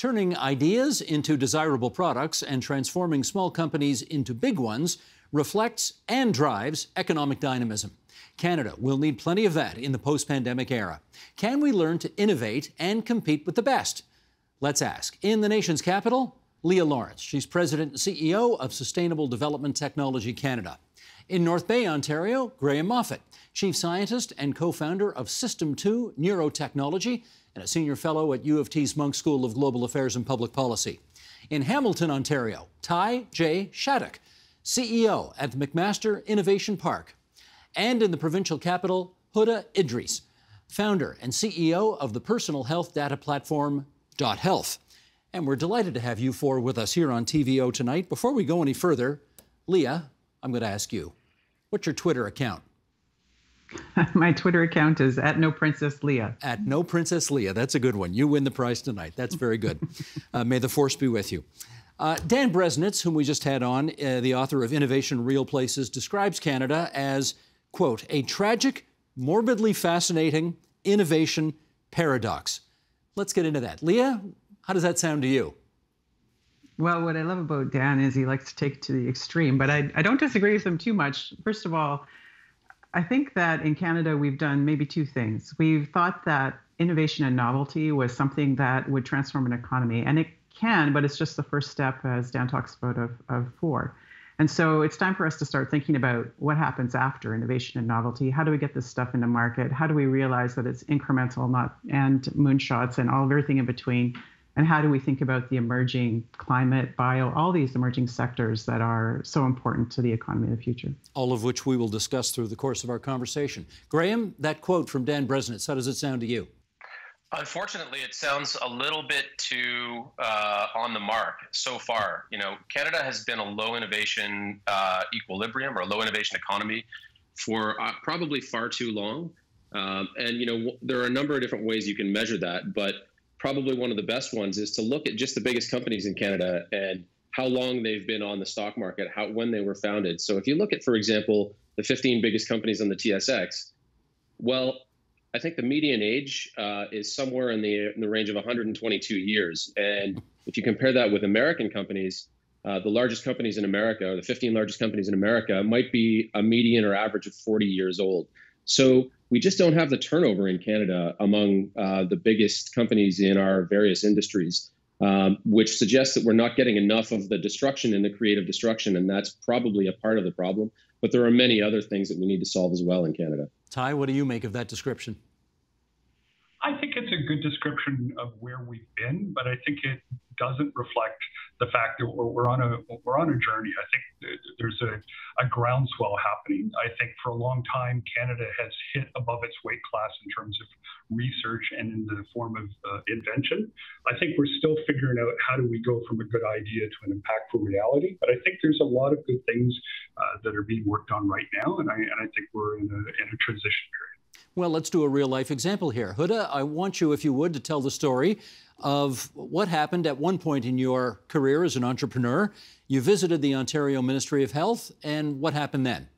Turning ideas into desirable products and transforming small companies into big ones reflects and drives economic dynamism. Canada will need plenty of that in the post-pandemic era. Can we learn to innovate and compete with the best? Let's ask. In the nation's capital, Leah Lawrence. She's President and CEO of Sustainable Development Technology Canada. In North Bay, Ontario, Graeme Moffat, Chief Scientist and co-founder of System 2 Neurotechnology and a Senior Fellow at U of T's Munk School of Global Affairs and Public Policy. In Hamilton, Ontario, Ty J. Shattuck, CEO at the McMaster Innovation Park. And in the provincial capital, Huda Idrees, founder and CEO of the personal health data platform .health. And we're delighted to have you four with us here on TVO tonight. Before we go any further, Leah, I'm going to ask you, what's your Twitter account? My Twitter account is @NoPrincessLeah. @NoPrincessLeah. That's a good one. You win the prize tonight. That's very good. May the force be with you. Dan Bresnitz, whom we just had on, the author of Innovation Real Places, describes Canada as, quote, a tragic, morbidly fascinating innovation paradox. Let's get into that. Leah, how does that sound to you? Well, what I love about Dan is he likes to take it to the extreme, but I don't disagree with him too much. First of all, I think that in Canada, we've done maybe two things. We've thought that innovation and novelty was something that would transform an economy, and it can, but it's just the first step, as Dan talks about, of four. And so it's time for us to start thinking about what happens after innovation and novelty. How do we get this stuff into market? How do we realize that it's incremental, and moonshots and everything in between? And how do we think about the emerging climate, bio, all these emerging sectors that are so important to the economy of the future? All of which we will discuss through the course of our conversation. Graeme, that quote from Dan Bresnitz, how does it sound to you? Unfortunately, it sounds a little bit too on the mark so far. You know, Canada has been a low innovation equilibrium or a low innovation economy for probably far too long. And, you know, there are a number of different ways you can measure that, but probably one of the best ones is to look at just the biggest companies in Canada and how long they've been on the stock market, when they were founded. So if you look at, for example, the 15 biggest companies on the TSX, well, I think the median age is somewhere in the range of 122 years. And if you compare that with American companies, the largest companies in America, or the 15 largest companies in America, might be a median or average of 40 years old. So we just don't have the turnover in Canada among the biggest companies in our various industries, which suggests that we're not getting enough of the destruction and the creative destruction, and that's probably a part of the problem. But there are many other things that we need to solve as well in Canada. Ty, what do you make of that description? I think it's a good description of where we've been, but I think it doesn't reflect the fact that we're on a journey. I think there's a groundswell happening. I think for a long time, Canada has hit above its weight class in terms of research and in the form of invention. I think we're still figuring out how do we go from a good idea to an impactful reality. But I think there's a lot of good things that are being worked on right now, and I think we're in a transition period. Well, let's do a real-life example here. Huda, I want you, if you would, to tell the story of what happened at one point in your career as an entrepreneur. You visited the Ontario Ministry of Health, and what happened then?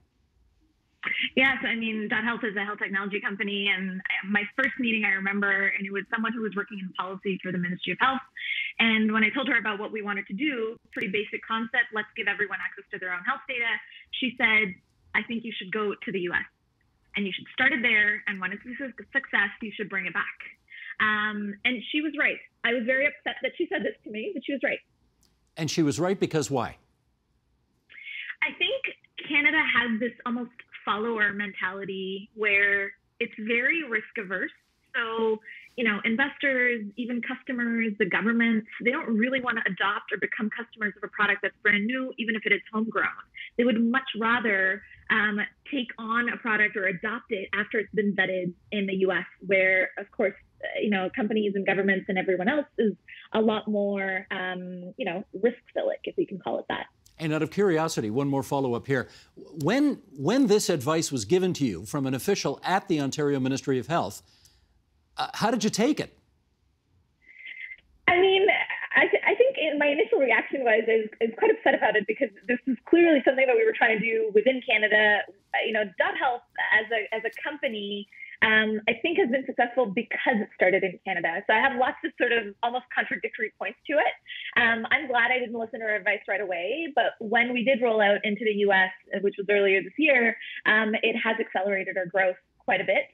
Yes, I mean, .health is a health technology company, and my first meeting I remember, and it was someone who was working in policy for the Ministry of Health. And when I told her about what we wanted to do, pretty basic concept, let's give everyone access to their own health data, she said, I think you should go to the US. And you should start it there, and when it's a success, you should bring it back. And she was right. I was very upset that she said this to me, but she was right. And she was right because why? I think Canada has this almost follower mentality where it's very risk averse. So, you know, investors, even customers, the government, they don't really want to adopt or become customers of a product that's brand new, even if it is homegrown. They would much rather take on a product or adopt it after it's been vetted in the US, where, of course, you know, companies and governments and everyone else is a lot more, you know, risk-philic, if we can call it that. And out of curiosity, one more follow-up here. When this advice was given to you from an official at the Ontario Ministry of Health, how did you take it? I mean, I think my initial reaction was I was quite upset about it because this is clearly something that we were trying to do within Canada. You know, .health as a company I think has been successful because it started in Canada. So I have lots of sort of almost contradictory points to it. I'm glad I didn't listen to her advice right away, but when we did roll out into the US, which was earlier this year, it has accelerated our growth quite a bit.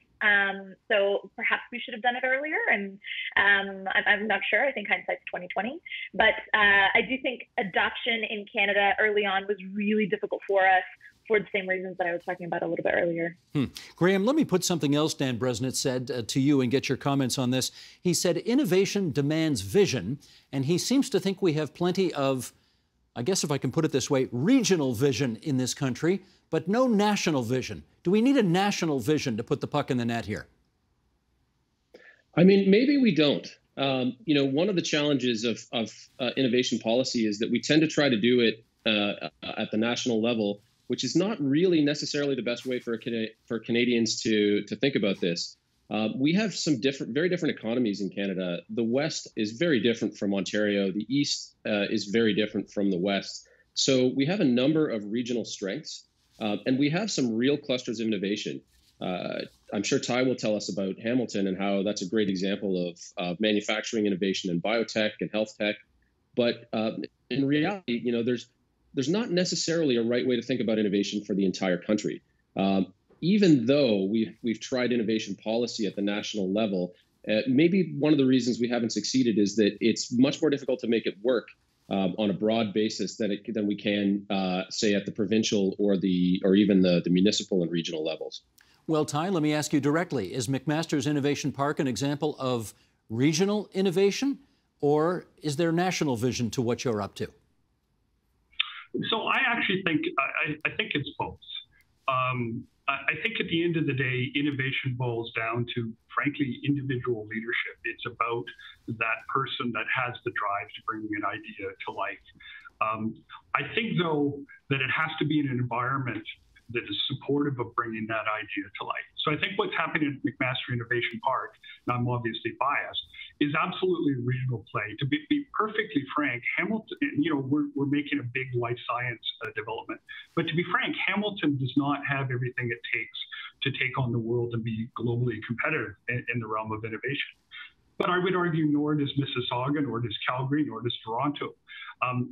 So perhaps we should have done it earlier, and I'm not sure. I think hindsight's 2020, but I do think adoption in Canada early on was really difficult for us for the same reasons that I was talking about a little bit earlier. Graeme, let me put something else Dan Bresnitz said to you and get your comments on this. He said innovation demands vision, and he seems to think we have plenty of, I guess if I can put it this way, regional vision in this country, but no national vision. Do we need a national vision to put the puck in the net here? I mean, maybe we don't. You know, one of the challenges of innovation policy is that we tend to try to do it at the national level, which is not really necessarily the best way for Canadians to think about this. We have some very different economies in Canada. The West is very different from Ontario. The East is very different from the West. So we have a number of regional strengths, and we have some real clusters of innovation. I'm sure Ty will tell us about Hamilton and how that's a great example of manufacturing innovation in biotech and health tech. But in reality, you know, there's not necessarily a right way to think about innovation for the entire country. Even though we've tried innovation policy at the national level, maybe one of the reasons we haven't succeeded is that it's much more difficult to make it work on a broad basis than we can say at the provincial or even the municipal and regional levels. Well, Ty, let me ask you directly. Is McMaster's Innovation Park an example of regional innovation, or is there national vision to what you're up to? So I actually think I think it's both. I think at the end of the day, innovation boils down to, frankly, individual leadership. It's about that person that has the drive to bring an idea to life. I think, though, that it has to be in an environment that is supportive of bringing that idea to life. So I think what's happening at McMaster Innovation Park, and I'm obviously biased, is absolutely a regional play. To be perfectly frank, Hamilton, you know, we're making a big life science development. But to be frank, Hamilton does not have everything it takes to take on the world and be globally competitive in the realm of innovation. But I would argue nor does Mississauga, nor does Calgary, nor does Toronto.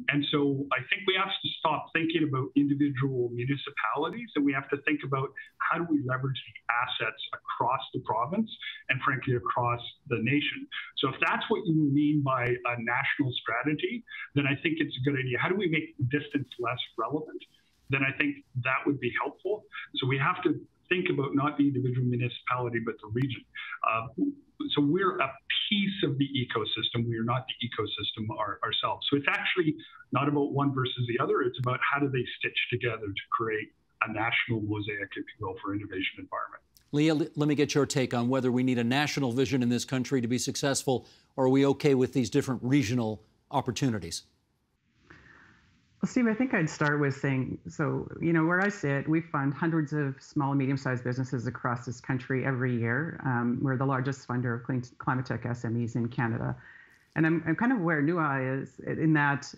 And so I think we have to stop thinking about individual municipalities, and we have to think about how do we leverage the assets across the province and frankly across the nation. So if that's what you mean by a national strategy, then I think it's a good idea. How do we make distance less relevant? Then I think that would be helpful. So we have to think about not the individual municipality, but the region. So we're a piece of the ecosystem. We are not the ecosystem ourselves. So it's actually not about one versus the other. It's about how do they stitch together to create a national mosaic, if you will, for innovation environment. Leah, let me get your take on whether we need a national vision in this country to be successful, or are we okay with these different regional opportunities? Well, Steve, I think I'd start with saying, so, you know, where I sit, we fund hundreds of small and medium-sized businesses across this country every year. We're the largest funder of climate tech SMEs in Canada. And I'm kind of where NUI is in that,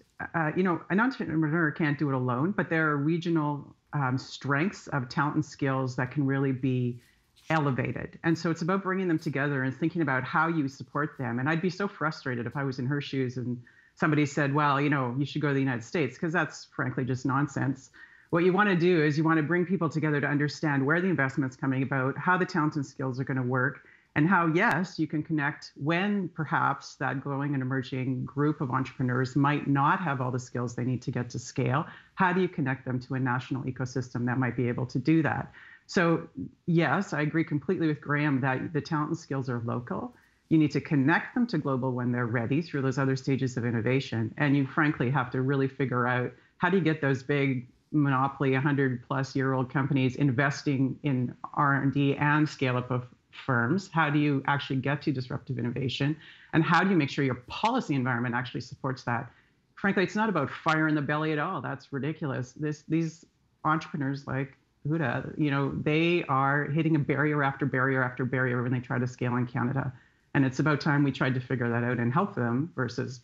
you know, an entrepreneur can't do it alone, but there are regional strengths of talent and skills that can really be elevated. And so it's about bringing them together and thinking about how you support them. And I'd be so frustrated if I was in her shoes and somebody said, well, you know, you should go to the United States, because that's frankly just nonsense. What you want to do is you want to bring people together to understand where the investment's coming about, how the talents and skills are going to work, and how, yes, you can connect when perhaps that growing and emerging group of entrepreneurs might not have all the skills they need to get to scale. How do you connect them to a national ecosystem that might be able to do that? So yes, I agree completely with Graeme that the talent and skills are local. You need to connect them to global when they're ready through those other stages of innovation. And you frankly have to really figure out how do you get those big monopoly 100-plus-year-old companies investing in R&D and scale-up of firms? How do you actually get to disruptive innovation? And how do you make sure your policy environment actually supports that? Frankly, it's not about fire in the belly at all. That's ridiculous. These entrepreneurs like Huda, you know, they are hitting a barrier after barrier after barrier when they try to scale in Canada. And it's about time we tried to figure that out and help them versus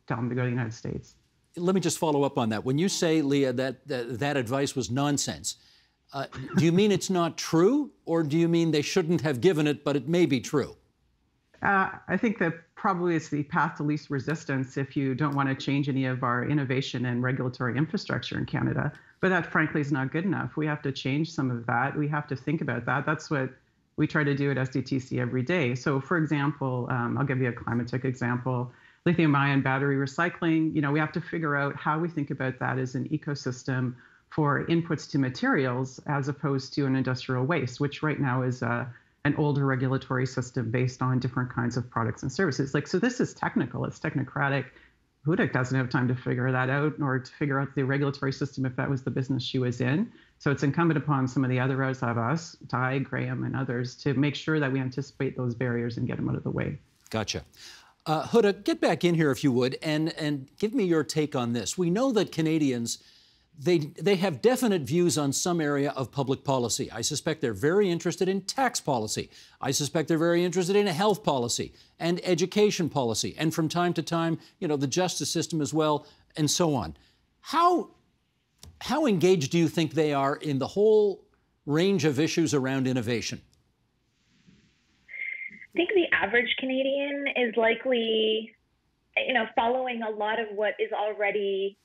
tell them to go to the United States. Let me just follow up on that. When you say, Leah, that advice was nonsense, Do you mean it's not true, or do you mean they shouldn't have given it, but it may be true? I think that probably it's the path to least resistance if you don't want to change any of our innovation and regulatory infrastructure in Canada. But that, frankly, is not good enough. We have to change some of that. We have to think about that. That's what we try to do at SDTC every day. So, for example, I'll give you a climate tech example. Lithium-ion battery recycling, we have to figure out how we think about that as an ecosystem for inputs to materials as opposed to an industrial waste, which right now is an older regulatory system based on different kinds of products and services. So this is technical, it's technocratic. Huda doesn't have time to figure that out, nor to figure out the regulatory system if that was the business she was in. So it's incumbent upon some of the others of us, Ty, Graeme, and others, to make sure that we anticipate those barriers and get them out of the way. Gotcha. Huda, get back in here if you would, and give me your take on this. We know that Canadians, they have definite views on some area of public policy. I suspect they're very interested in tax policy. I suspect they're very interested in health policy and education policy, and from time to time, the justice system as well, and so on. How engaged do you think they are in the whole range of issues around innovation? I think the average Canadian is likely, following a lot of what is already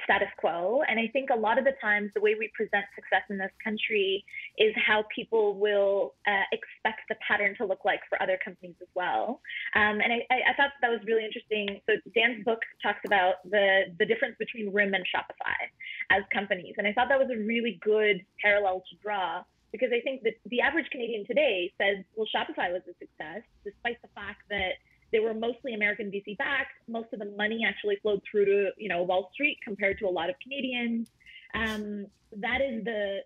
status quo. And I think a lot of the times the way we present success in this country is how people will expect the pattern to look like for other companies as well. And I thought that was really interesting. So Dan's book talks about the difference between RIM and Shopify as companies. And I thought that was a really good parallel to draw, because I think that the average Canadian today says, well, Shopify was a success, despite the fact that they were mostly American VC backed. Most of the money actually flowed through to Wall Street compared to a lot of Canadians. That is the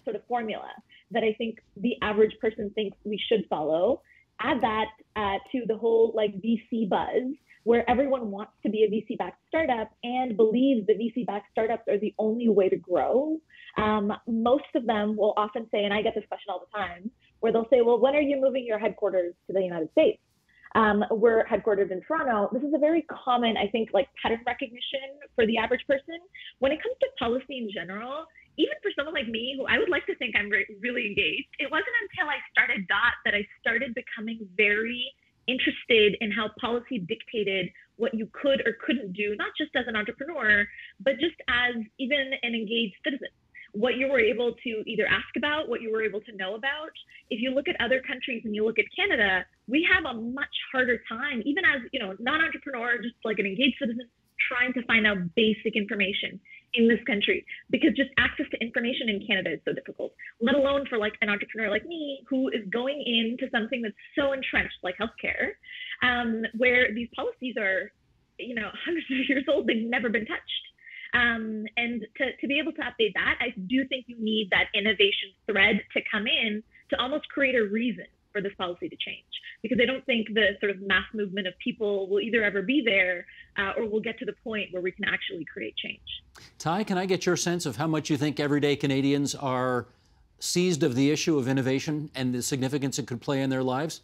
sort of formula that I think the average person thinks we should follow. Add that to the whole VC buzz, where everyone wants to be a VC backed startup and believes that VC backed startups are the only way to grow. Most of them will often say, and I get this question all the time, where they'll say, well, when are you moving your headquarters to the United States? We're headquartered in Toronto. This is a very common, I think, pattern recognition for the average person. When it comes to policy in general, even for someone like me, who I would like to think I'm really engaged, it wasn't until I started DOT that I started becoming very interested in how policy dictated what you could or couldn't do, not just as an entrepreneur, but just as even an engaged citizen. What you were able to either ask about, what you were able to know about. If you look at other countries and you look at Canada, we have a much harder time, even as, non-entrepreneur, just like an engaged citizen, trying to find out basic information in this country, because just access to information in Canada is so difficult, let alone for an entrepreneur like me, who is going into something that's so entrenched like healthcare, where these policies are, hundreds of years old, they've never been touched. And to be able to update that, I do think you need that innovation thread to come in to almost create a reason for this policy to change. Because I don't think the sort of mass movement of people will either ever be there or we'll get to the point where we can actually create change. Ty, can I get your sense of how much you think everyday Canadians are seized of the issue of innovation and the significance it could play in their lives?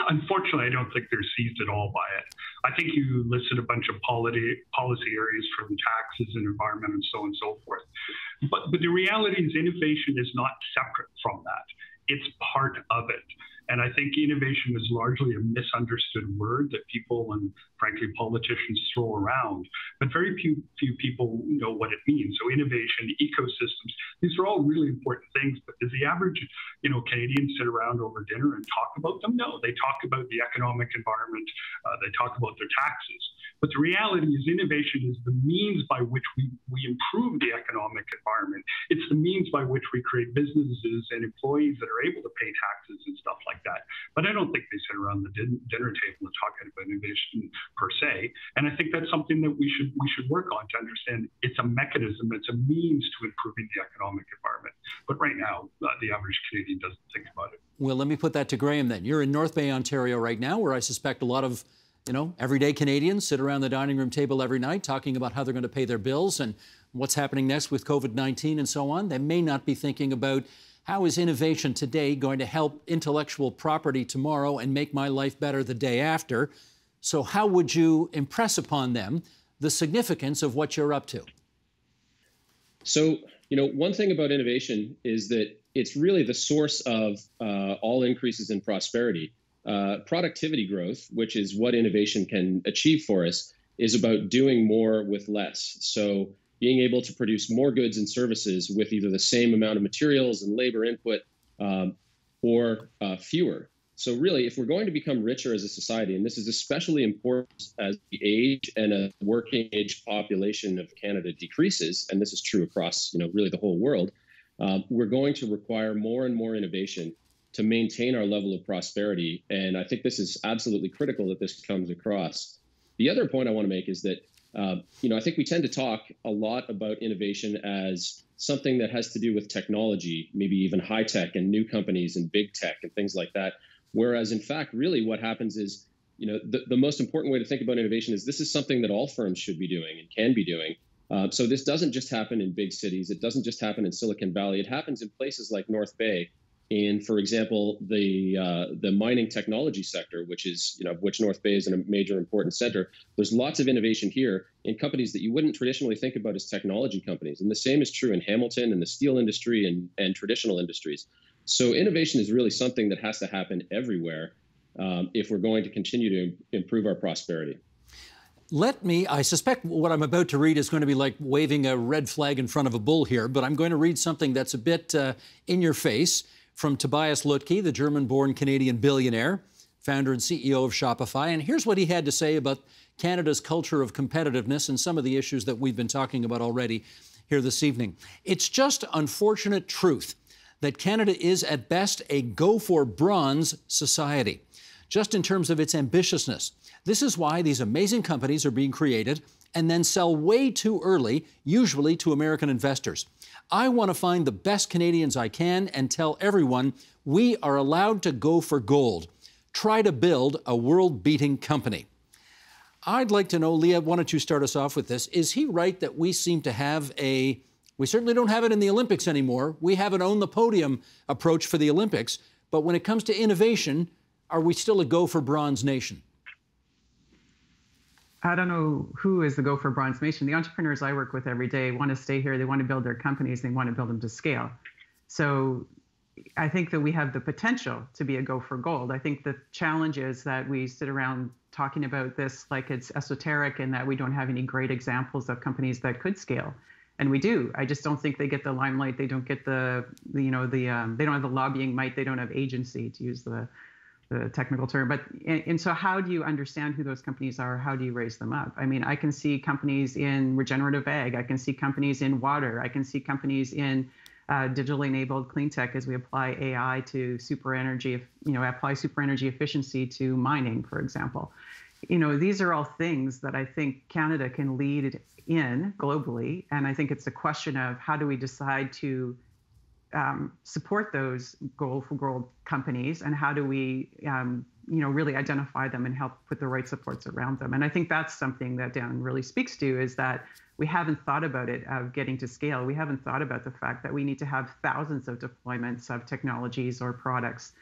Unfortunately, I don't think they're seized at all by it. I think you listed a bunch of policy areas from taxes and environment and so on and so forth. But the reality is innovation is not separate from that. It's part of it. And I think innovation is largely a misunderstood word that people and frankly politicians throw around, but very few people know what it means. So innovation, ecosystems, these are all really important things, but does the average Canadian sit around over dinner and talk about them? No, they talk about the economic environment, they talk about their taxes. But the reality is innovation is the means by which we improve the economic environment. It's the means by which we create businesses and employees that are able to pay taxes and stuff like that. But I don't think they sit around the dinner table and talk about innovation per se. And I think that's something that we should work on to understand. It's a mechanism, it's a means to improving the economic environment. But right now, the average Canadian doesn't think about it. Well, let me put that to Graeme then. You're in North Bay, Ontario right now, where I suspect a lot of everyday Canadians sit around the dining room table every night talking about how they're going to pay their bills and what's happening next with COVID-19 and so on. They may not be thinking about how is innovation today going to help intellectual property tomorrow and make my life better the day after. So how would you impress upon them the significance of what you're up to? So, one thing about innovation is that it's really the source of all increases in prosperity. Productivity growth, which is what innovation can achieve for us, is about doing more with less. So being able to produce more goods and services with either the same amount of materials and labor input or fewer. So really, if we're going to become richer as a society, and this is especially important as the age and a working age population of Canada decreases, and this is true across really the whole world, we're going to require more and more innovation to maintain our level of prosperity. And I think this is absolutely critical that this comes across. The other point I want to make is that, I think we tend to talk a lot about innovation as something that has to do with technology, maybe even high tech and new companies and big tech and things like that. Whereas in fact, really what happens is, the most important way to think about innovation is this is something that all firms should be doing and can be doing. So this doesn't just happen in big cities. It doesn't just happen in Silicon Valley. It happens in places like North Bay. In, for example, the mining technology sector, which North Bay is a major important center. There's lots of innovation here in companies that you wouldn't traditionally think about as technology companies. And the same is true in Hamilton and the steel industry and traditional industries. So innovation is really something that has to happen everywhere if we're going to continue to improve our prosperity. I suspect what I'm about to read is going to be like waving a red flag in front of a bull here, but I'm going to read something that's a bit in your face. From Tobias Lutke, the German-born Canadian billionaire, founder and CEO of Shopify. And here's what he had to say about Canada's culture of competitiveness and some of the issues that we've been talking about already here this evening. It's just unfortunate truth that Canada is at best a go-for-bronze society, just in terms of its ambitiousness. This is why these amazing companies are being created and then sell way too early, usually to American investors. I want to find the best Canadians I can and tell everyone we are allowed to go for gold. Try to build a world-beating company. I'd like to know, Leah, why don't you start us off with this? Is he right that we seem to have we certainly don't have it in the Olympics anymore. We have an own the podium approach for the Olympics. But when it comes to innovation, are we still a go-for-bronze nation? I don't know who is the go for bronze nation. The entrepreneurs I work with every day want to stay here. They want to build their companies. They want to build them to scale. So I think that we have the potential to be a go for gold. I think the challenge is that we sit around talking about this like it's esoteric and that we don't have any great examples of companies that could scale. And we do. I just don't think they get the limelight. They don't get they don't have the lobbying might. They don't have agency, to use the technical term. And so how do you understand who those companies are? How do you raise them up? I mean, I can see companies in regenerative ag. I can see companies in water. I can see companies in digitally enabled clean tech as we apply AI to super energy, apply super energy efficiency to mining, for example. These are all things that I think Canada can lead in globally. And I think it's a question of how do we decide to support those gold for gold companies, and how do we, really identify them and help put the right supports around them. And I think that's something that Dan really speaks to, is that we haven't thought about it of getting to scale. We haven't thought about the fact that we need to have thousands of deployments of technologies or products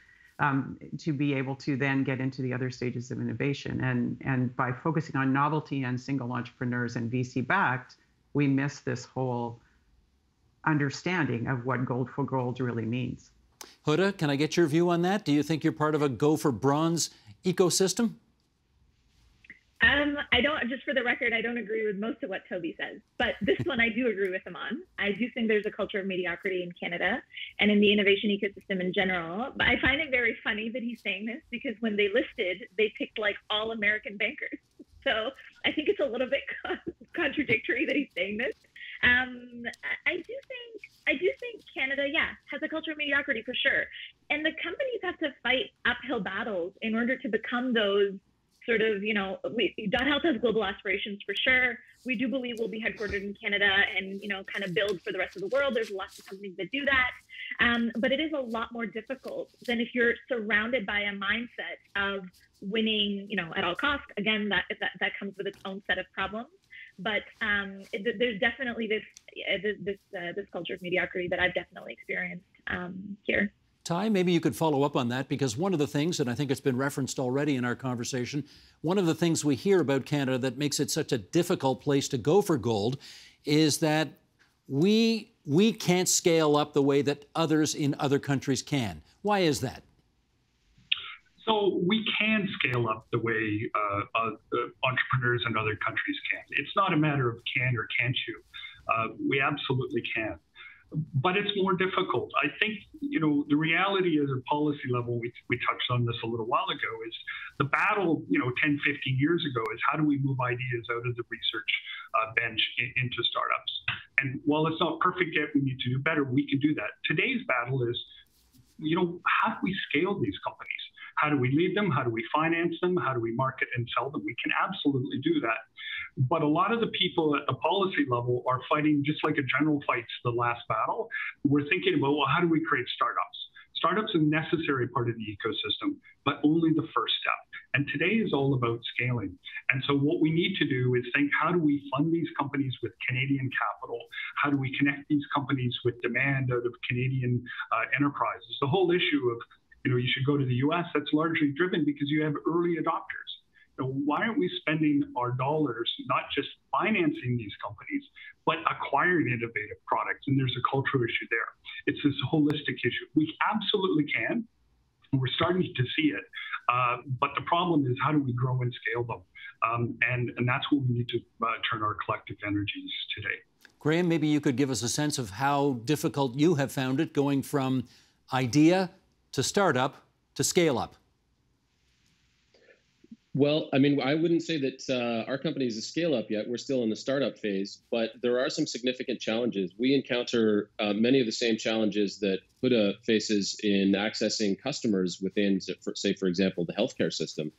to be able to then get into the other stages of innovation. And by focusing on novelty and single entrepreneurs and VC backed, we miss this whole understanding of what gold for gold really means. Huda, can I get your view on that? Do you think you're part of a go for bronze ecosystem? I don't, just for the record, I don't agree with most of what Toby says, but this one I do agree with him on. I do think there's a culture of mediocrity in Canada and in the innovation ecosystem in general. But I find it very funny that he's saying this, because when they listed, they picked like all American bankers. So I think it's a little bit contradictory that he's saying this. I do think Canada, has a culture of mediocrity for sure. And the companies have to fight uphill battles in order to become those sort of, Dot Health has global aspirations for sure. We do believe we'll be headquartered in Canada and, kind of build for the rest of the world. There's lots of companies that do that. But it is a lot more difficult than if you're surrounded by a mindset of winning, at all costs. Again, that comes with its own set of problems. But there's definitely this culture of mediocrity that I've definitely experienced here. Ty, maybe you could follow up on that, because one of the things, and I think it's been referenced already in our conversation, one of the things we hear about Canada that makes it such a difficult place to go for gold is that we can't scale up the way that others in other countries can. Why is that? So we can scale up the way entrepreneurs in other countries can. It's not a matter of can or can't you. We absolutely can. But it's more difficult. I think, the reality is at policy level, we touched on this a little while ago, is the battle, 10, 15 years ago is how do we move ideas out of the research bench into startups? And while it's not perfect yet, we need to do better. We can do that. Today's battle is, how do we scale these companies? How do we lead them? How do we finance them? How do we market and sell them? We can absolutely do that. But a lot of the people at the policy level are fighting just like a general fights the last battle. We're thinking about, well, how do we create startups? Startups are a necessary part of the ecosystem, but only the first step. And today is all about scaling. And so what we need to do is think, how do we fund these companies with Canadian capital? How do we connect these companies with demand out of Canadian enterprises? The whole issue of, you should go to the US, that's largely driven because you have early adopters. Why aren't we spending our dollars not just financing these companies, but acquiring innovative products? And there's a cultural issue there. It's this holistic issue. We absolutely can. We're starting to see it. But the problem is, how do we grow and scale them? And that's what we need to turn our collective energies today. Graeme, maybe you could give us a sense of how difficult you have found it going from idea to startup to scale up. Well, I wouldn't say that our company is a scale-up yet. We're still in the startup phase, but there are some significant challenges. We encounter many of the same challenges that Huda faces in accessing customers within, say, for example, the healthcare system.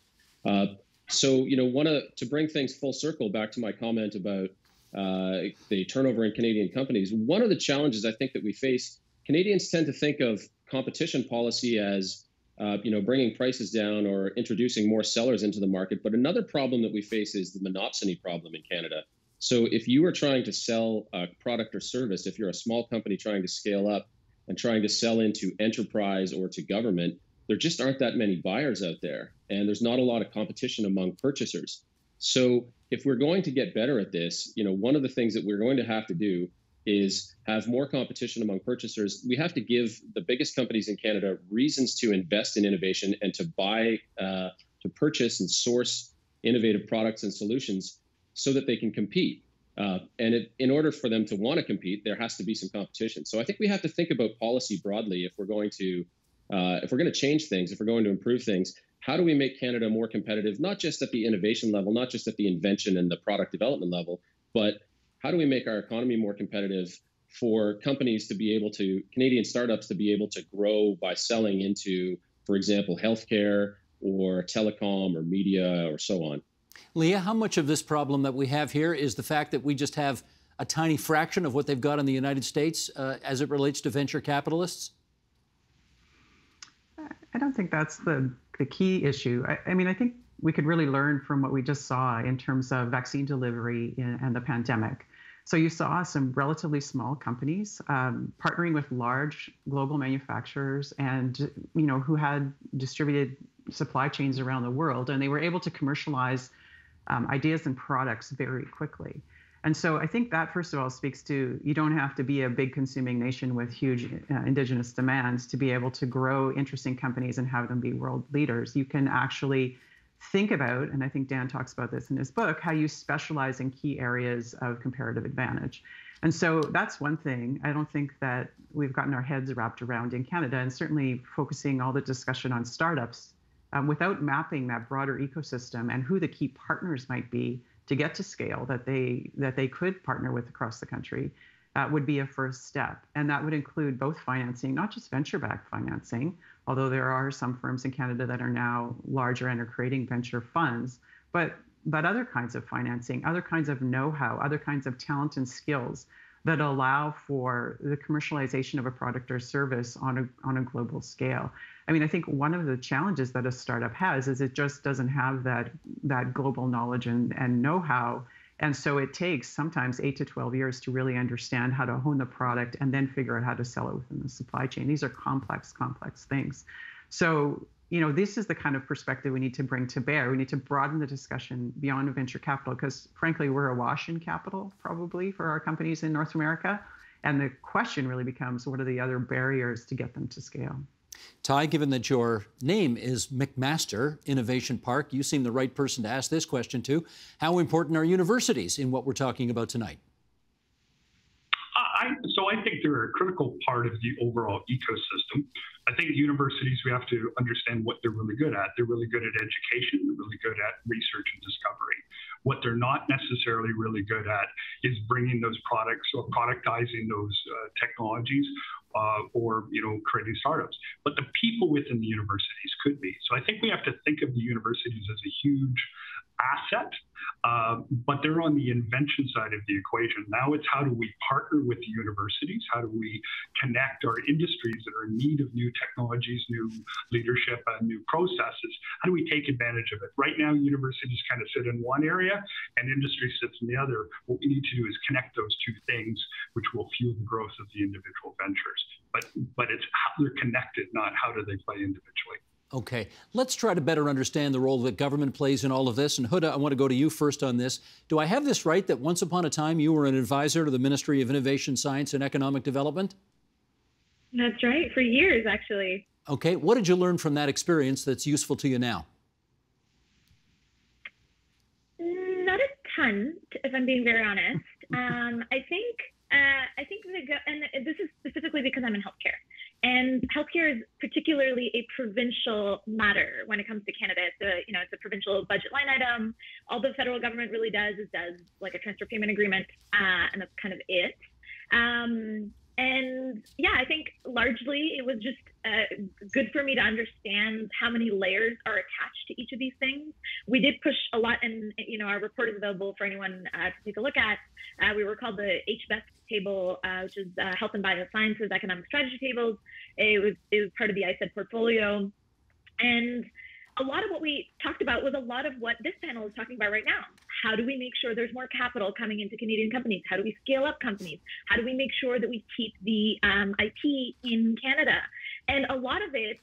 To bring things full circle back to my comment about the turnover in Canadian companies, one of the challenges I think that we face, Canadians tend to think of competition policy as bringing prices down or introducing more sellers into the market. But another problem that we face is the monopsony problem in Canada. So if you are trying to sell a product or service, if you're a small company trying to scale up and trying to sell into enterprise or to government, there just aren't that many buyers out there. And there's not a lot of competition among purchasers. So if we're going to get better at this, one of the things that we're going to have to do is have more competition among purchasers. We have to give the biggest companies in Canada reasons to invest in innovation and to buy, to purchase and source innovative products and solutions so that they can compete. In order for them to want to compete, there has to be some competition. So I think we have to think about policy broadly if we're going to change things, if we're going to improve things. How do we make Canada more competitive, not just at the innovation level, not just at the invention and the product development level, but how do we make our economy more competitive for companies to be able to, Canadian startups to be able to grow by selling into, for example, healthcare or telecom or media or so on? Leah, how much of this problem that we have here is the fact that we just have a tiny fraction of what they've got in the United States as it relates to venture capitalists? I don't think that's the key issue. I think we could really learn from what we just saw in terms of vaccine delivery and the pandemic. So you saw some relatively small companies partnering with large global manufacturers and, who had distributed supply chains around the world, and they were able to commercialize ideas and products very quickly. And so I think that, first of all, speaks to you don't have to be a big consuming nation with huge indigenous demands to be able to grow interesting companies and have them be world leaders. You can actually think about, and I think Dan talks about this in his book, how you specialize in key areas of comparative advantage. And so that's one thing I don't think that we've gotten our heads wrapped around in Canada, and certainly focusing all the discussion on startups without mapping that broader ecosystem and who the key partners might be to get to scale that they could partner with across the country would be a first step. And that would include both financing, not just venture-backed financing, although there are some firms in Canada that are now larger and are creating venture funds, but other kinds of financing, other kinds of know-how, other kinds of talent and skills that allow for the commercialization of a product or service on a global scale. I think one of the challenges that a startup has is it just doesn't have that global knowledge and know-how. And so it takes sometimes 8 to 12 years to really understand how to hone the product and then figure out how to sell it within the supply chain. These are complex things. So, this is the kind of perspective we need to bring to bear. We need to broaden the discussion beyond venture capital because, frankly, we're awash in capital probably for our companies in North America. And the question really becomes, what are the other barriers to get them to scale? Ty, given that your name is McMaster Innovation Park, you seem the right person to ask this question to. How important are universities in what we're talking about tonight? So I think they're a critical part of the overall ecosystem. I think universities, we have to understand what they're really good at. They're really good at education. They're really good at research and discovery. What they're not necessarily really good at is bringing those products or productizing those technologies or creating startups. But the people within the universities could be. So I think we have to think of the universities as a huge asset, but they're on the invention side of the equation. Now it's how do we partner with the universities? How do we connect our industries that are in need of new technologies, new leadership, and new processes? How do we take advantage of it? Right now, universities kind of sit in one area and industry sits in the other. What we need to do is connect those two things, which will fuel the growth of the individual ventures. But it's how they're connected, not how do they play individually. Okay, let's try to better understand the role that government plays in all of this. And Huda, I want to go to you first on this. Do I have this right that once upon a time you were an advisor to the Ministry of Innovation, Science and Economic Development? That's right, for years, actually. Okay, what did you learn from that experience that's useful to you now? Not a ton, if I'm being very honest. I think and this is specifically because I'm in healthcare. And healthcare is particularly a provincial matter when it comes to Canada. It's a provincial budget line item. All the federal government really does is like a transfer payment agreement, and that's kind of it. And yeah, I think largely it was just good for me to understand how many layers are attached to each of these things. We did push a lot, and our report is available for anyone to take a look at. We were called the HBEST table, which is Health and Biosciences Economic Strategy tables. It was part of the ISED portfolio, and a lot of what we talked about was a lot of what this panel is talking about right now. How do we make sure there's more capital coming into Canadian companies? How do we scale up companies? How do we make sure that we keep the IP in Canada? And a lot of the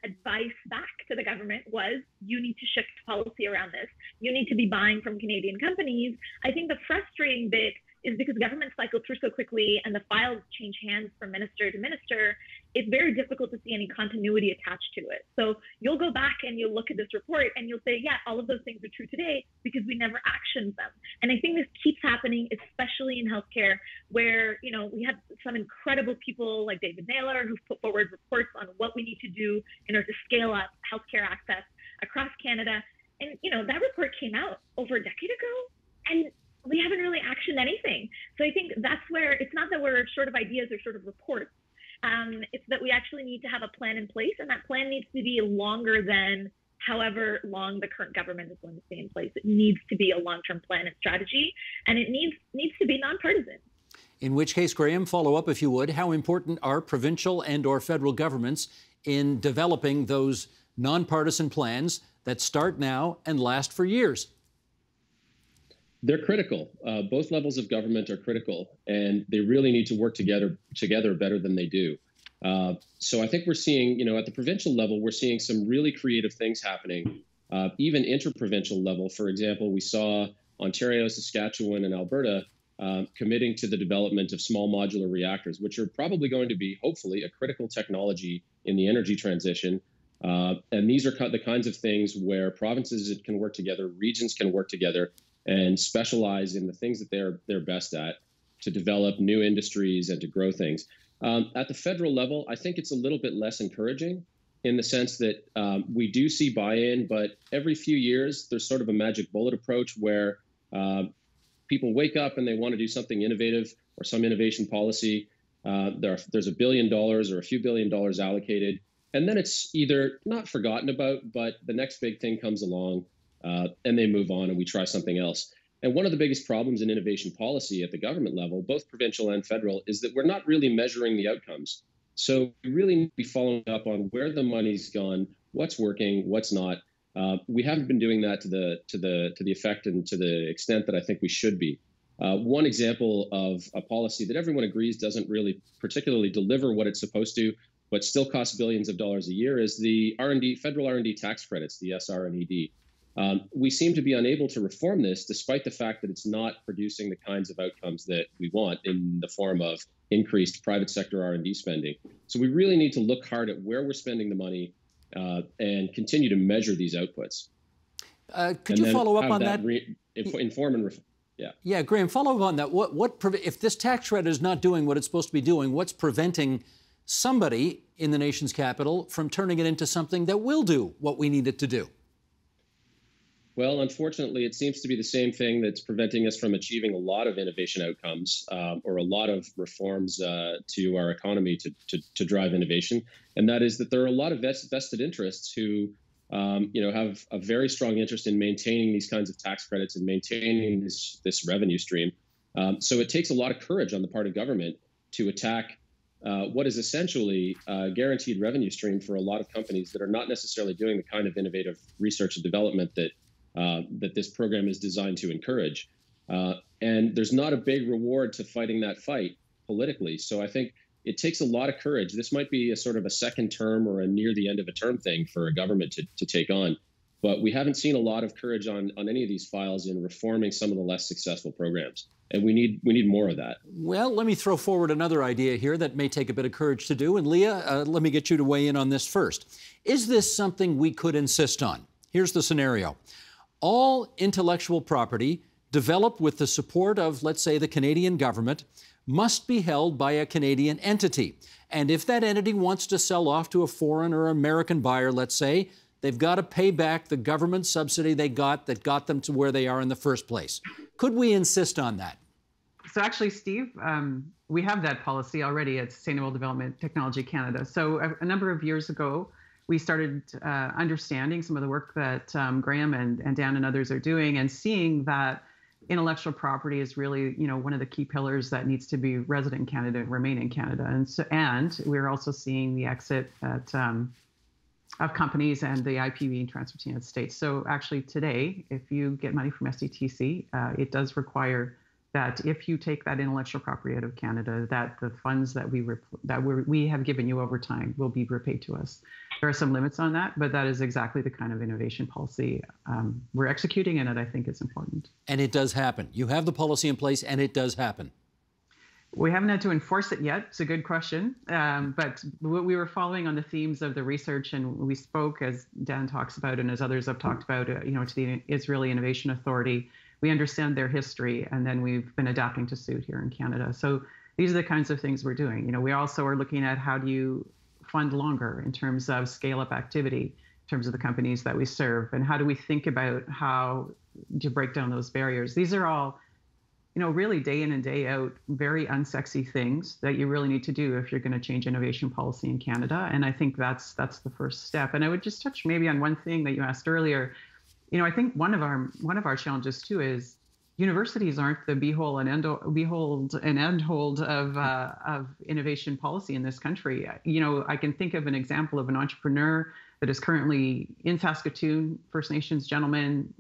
advice back to the government was, you need to shift policy around this. You need to be buying from Canadian companies. I think the frustrating bit is because governments cycle through so quickly and the files change hands from minister to minister, it's very difficult to see any continuity attached to it. So you'll go back and you'll look at this report and you'll say, yeah, all of those things are true today because we never actioned them. And I think this keeps happening, especially in healthcare, where we have some incredible people like David Naylor who've put forward reports on what we need to do in order to scale up healthcare access across Canada. And that report came out over a decade ago, and we haven't really actioned anything. So I think that's where it's not that we're short of ideas or short of reports. It's that we actually need to have a plan in place, and that plan needs to be longer than however long the current government is going to stay in place. It needs to be a long-term plan and strategy, and it needs to be nonpartisan. In which case, Graeme, follow up if you would. How important are provincial and/or federal governments in developing those nonpartisan plans that start now and last for years? They're critical. Both levels of government are critical, and they really need to work together better than they do. So I think we're seeing, at the provincial level, we're seeing some really creative things happening, even interprovincial level. For example, we saw Ontario, Saskatchewan, and Alberta committing to the development of small modular reactors, which are probably going to be, hopefully, a critical technology in the energy transition. And these are the kinds of things where provinces can work together, regions can work together, and specialize in the things that they're best at to develop new industries and to grow things. At the federal level, I think it's a little bit less encouraging in the sense that we do see buy-in, but every few years there's sort of a magic bullet approach where people wake up and they want to do something innovative or some innovation policy. There's $1 billion or a few $1 billion allocated, and then it's either not forgotten about, but the next big thing comes along. And they move on and we try something else. And one of the biggest problems in innovation policy at the government level, both provincial and federal, is that we're not really measuring the outcomes. So we really need to be following up on where the money's gone, what's working, what's not. We haven't been doing that to the effect and to the extent that I think we should be. One example of a policy that everyone agrees doesn't really particularly deliver what it's supposed to, but still costs billions of dollars a year, is the federal R&D tax credits, the SR&ED. We seem to be unable to reform this, despite the fact that it's not producing the kinds of outcomes that we want in the form of increased private sector R&D spending. So we really need to look hard at where we're spending the money and continue to measure these outputs. Could you follow up on that? Inform and reform. Yeah, Graeme, follow up on that. If this tax credit is not doing what it's supposed to be doing, what's preventing somebody in the nation's capital from turning it into something that will do what we need it to do? Well, unfortunately, it seems to be the same thing that's preventing us from achieving a lot of innovation outcomes or a lot of reforms to our economy to drive innovation. And that is that there are a lot of vested interests who have a very strong interest in maintaining these kinds of tax credits and maintaining this revenue stream. So it takes a lot of courage on the part of government to attack what is essentially a guaranteed revenue stream for a lot of companies that are not necessarily doing the kind of innovative research and development that this program is designed to encourage. And there's not a big reward to fighting that fight politically. So I think it takes a lot of courage. This might be a sort of a second term or a near the end of a term thing for a government to take on. But we haven't seen a lot of courage on any of these files in reforming some of the less successful programs. And we need more of that. Well, let me throw forward another idea here that may take a bit of courage to do. And Leah, let me get you to weigh in on this first. Is this something we could insist on? Here's the scenario. All intellectual property developed with the support of, let's say, the Canadian government must be held by a Canadian entity. And if that entity wants to sell off to a foreign or American buyer, let's say, they've got to pay back the government subsidy they got that got them to where they are in the first place. Could we insist on that? So actually, Steve, we have that policy already at Sustainable Development Technology Canada. So a number of years ago, we started understanding some of the work that Graeme and Dan and others are doing, and seeing that intellectual property is really, one of the key pillars that needs to be resident in Canada and remain in Canada. And we're also seeing the exit of companies and the IP being transferred to the United States. So actually today, if you get money from SDTC, it does require that if you take that intellectual property out of Canada, that the funds that we have given you over time will be repaid to us. There are some limits on that, but that is exactly the kind of innovation policy we're executing, and I think it's important. And it does happen. You have the policy in place, and it does happen. We haven't had to enforce it yet. It's a good question. But we were following on the themes of the research, and we spoke, as Dan talks about and as others have talked about, to the Israeli Innovation Authority. We understand their history, and then we've been adapting to suit here in Canada. So these are the kinds of things we're doing. We also are looking at how do you fund longer in terms of scale-up activity, in terms of the companies that we serve, and how do we think about how to break down those barriers. These are all, really day in and day out, very unsexy things that you really need to do if you're going to change innovation policy in Canada. And I think that's the first step. And I would just touch maybe on one thing that you asked earlier. I think one of our challenges too is universities aren't the behold and end hold of innovation policy in this country. I can think of an example of an entrepreneur that is currently in Saskatoon, First Nations gentleman,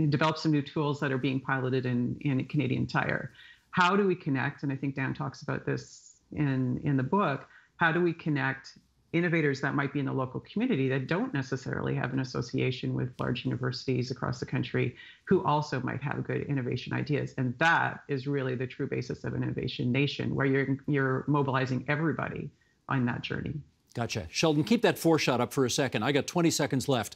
developed some new tools that are being piloted in Canadian Tire. How do we connect? And I think Dan talks about this in the book. How do we connect innovators that might be in the local community that don't necessarily have an association with large universities across the country, who also might have good innovation ideas? And that is really the true basis of an innovation nation, where you're mobilizing everybody on that journey. Gotcha. Sheldon, keep that shot up for a second. I got 20 seconds left.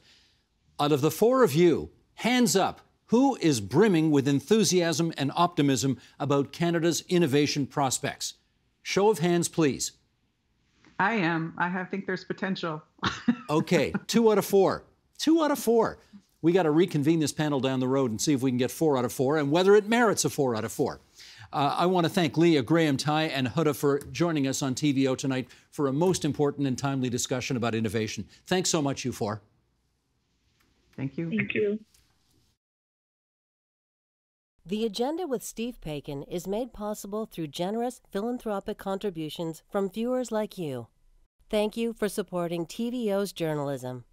Out of the four of you, hands up, who is brimming with enthusiasm and optimism about Canada's innovation prospects? Show of hands, please. I am. I think there's potential. Okay, 2 out of 4. 2 out of 4. We got to reconvene this panel down the road and see if we can get 4 out of 4 and whether it merits a 4 out of 4. I want to thank Leah, Graeme, Ty, and Huda for joining us on TVO tonight for a most important and timely discussion about innovation. Thanks so much, you four. Thank you. Thank you. The Agenda with Steve Paikin is made possible through generous philanthropic contributions from viewers like you. Thank you for supporting TVO's journalism.